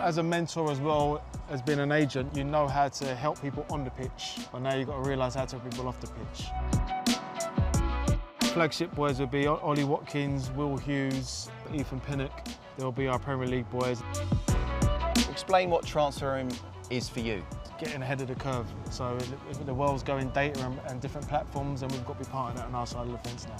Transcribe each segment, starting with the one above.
As a mentor as well as being an agent, you know how to help people on the pitch, but now you've got to realise how to help people off the pitch. Flagship boys will be Ollie Watkins, Hughes, Ethan Pinnock. They'll be our Premier League boys. Explain what TransferRoom is for you. Getting ahead of the curve. So the world's going data and different platforms, and we've got to be part of that on our side of the fence now.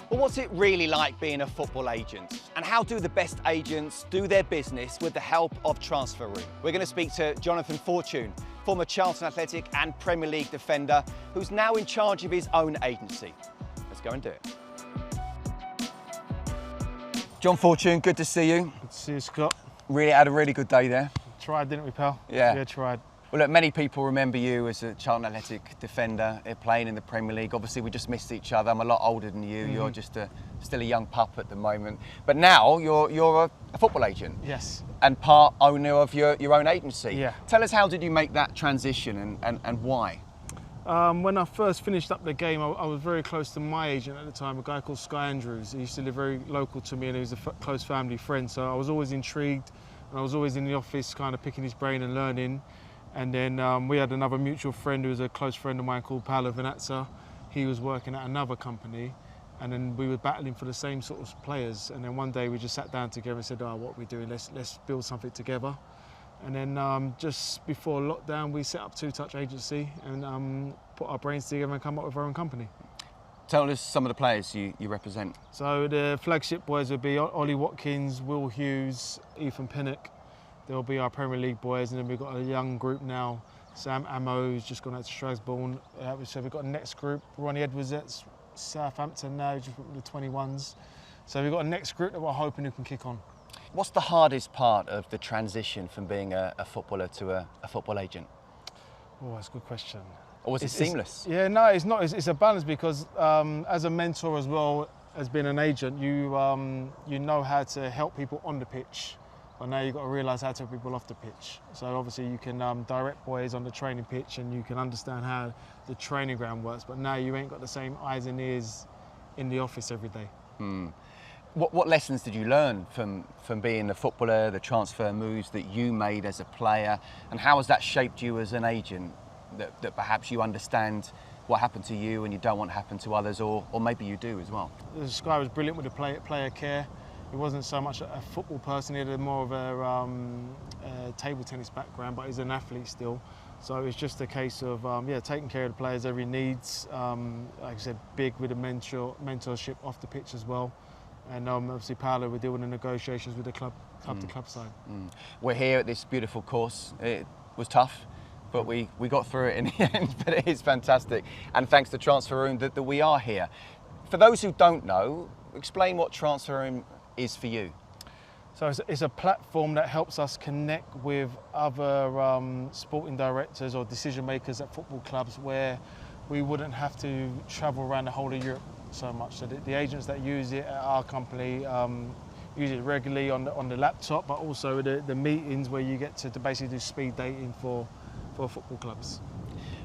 Well, what's it really like being a football agent? And how do the best agents do their business with the help of TransferRoom? We're going to speak to Jonathan Fortune, former Charlton Athletic and Premier League defender, who's now in charge of his own agency. Let's go and do it. John Fortune, good to see you. Good to see you, Scott. Really had a really good day there. Tried, didn't we, pal? Yeah. Tried. Well, look, many people remember you as a Charlton Athletic defender playing in the Premier League. Obviously, we just missed each other. I'm a lot older than you. You're just still a young pup at the moment. But now you're a football agent. Yes. And part owner of your own agency. Yeah. Tell us, how did you make that transition and why? When I first finished up the game, I was very close to my agent at the time, a guy called Scott Andrews. He used to live very local to me, and he was a close family friend. So I was always intrigued, and I was always in the office kind of picking his brain and learning. And then we had another mutual friend who was a close friend of mine called Paolo Venazza. He was working at another company, and then we were battling for the same sort of players. And then one day we just sat down together and said, "Oh, what are we doing? Let's build something together." And then just before lockdown, we set up Two Touch Agency and put our brains together and come up with our own company. Tell us some of the players you represent. So the flagship boys will be Ollie Watkins, Hughes, Ethan Pinnock. They'll be our Premier League boys, and then we've got a young group now. Amo-Ameyaw, who's just gone out to Strasbourne. So we've got a next group. Ronnie at Southampton now, just with the 21s. So we've got a next group that we're hoping who can kick on. What's the hardest part of the transition from being a footballer to a football agent? Oh, that's a good question. Or was it seamless? Yeah, no, it's not. It's a balance because as a mentor as well as being an agent, you know how to help people on the pitch, but now you've got to realise how to help people off the pitch. So obviously you can direct boys on the training pitch and you can understand how the training ground works, but now you ain't got the same eyes and ears in the office every day. What lessons did you learn from being a footballer, the transfer moves that you made as a player, and how has that shaped you as an agent, that perhaps you understand what happened to you and you don't want to happen to others, or maybe you do as well? This guy was brilliant with the player care. He wasn't so much a football person, he had more of a table tennis background, but he's an athlete still. So it's just a case of taking care of the players' every needs. Like I said, big with the mentorship off the pitch as well. And obviously Paolo, we're doing the negotiations with the club to club side. We're here at this beautiful course. It was tough, but we got through it in the end. But it is fantastic, and thanks to TransferRoom that we are here. For those who don't know, explain what TransferRoom is for you. So it's a platform that helps us connect with other sporting directors or decision makers at football clubs, where we wouldn't have to travel around the whole of Europe so much. So the agents that use it at our company use it regularly on the laptop, but also the meetings where you get to basically do speed dating for football clubs.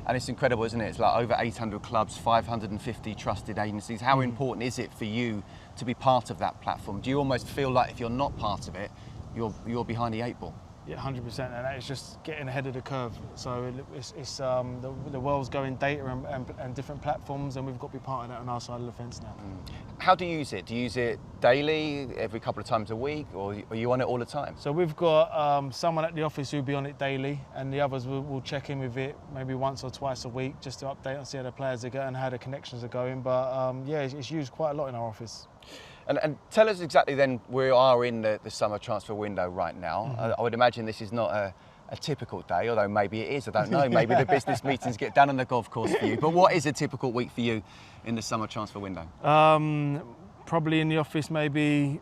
And it's incredible, isn't it? It's like over 800 clubs, 550 trusted agencies. How important is it for you to be part of that platform? Do you almost feel like if you're not part of it, you're behind the 8 ball? Yeah, 100%, and that is just getting ahead of the curve. So it's the world's going data and different platforms, and we've got to be part of that on our side of the fence now. How do you use it? Do you use it daily, every couple of times a week, or are you on it all the time? So we've got someone at the office who'll be on it daily, and the others will check in with it maybe once or twice a week just to update and see how the players are going and how the connections are going. But yeah, it's used quite a lot in our office. And tell us exactly then, we are in the summer transfer window right now. I would imagine this is not a typical day, although maybe it is, I don't know. Maybe the business meetings get done on the golf course for you. But what is a typical week for you in the summer transfer window? Probably in the office maybe,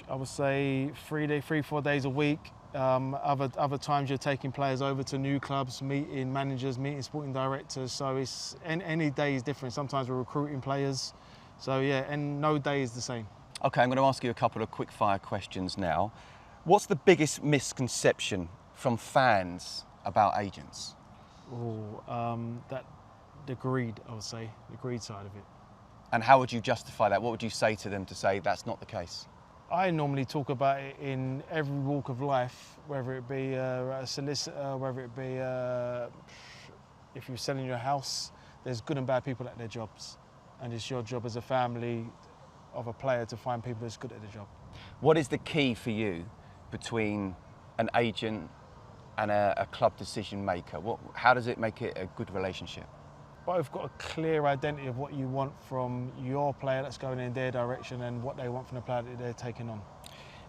I would say 3-4 days a week. Other times you're taking players over to new clubs, meeting managers, meeting sporting directors. So it's any day is different. Sometimes we're recruiting players. So yeah, and no day is the same. Okay, I'm going to ask you a couple of quick fire questions now. What's the biggest misconception from fans about agents? That the greed, I would say, the greed side of it. And how would you justify that? What would you say to them to say that's not the case? I normally talk about it in every walk of life, whether it be a solicitor, whether it be if you're selling your house. There's good and bad people at their jobs, and it's your job as a family of a player to find people that's good at the job. What is the key for you between an agent and a club decision maker? How does it make it a good relationship? Both got a clear identity of what you want from your player that's going in their direction and what they want from the player that they're taking on.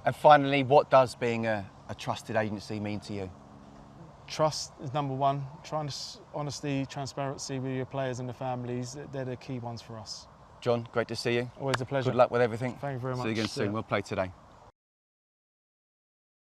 And finally, what does being a trusted agency mean to you? Trust is number one. Honesty, transparency with your players and the families, they're the key ones for us. John, great to see you. Always a pleasure. Good luck with everything. Thank you very much. See you again soon. We'll play today.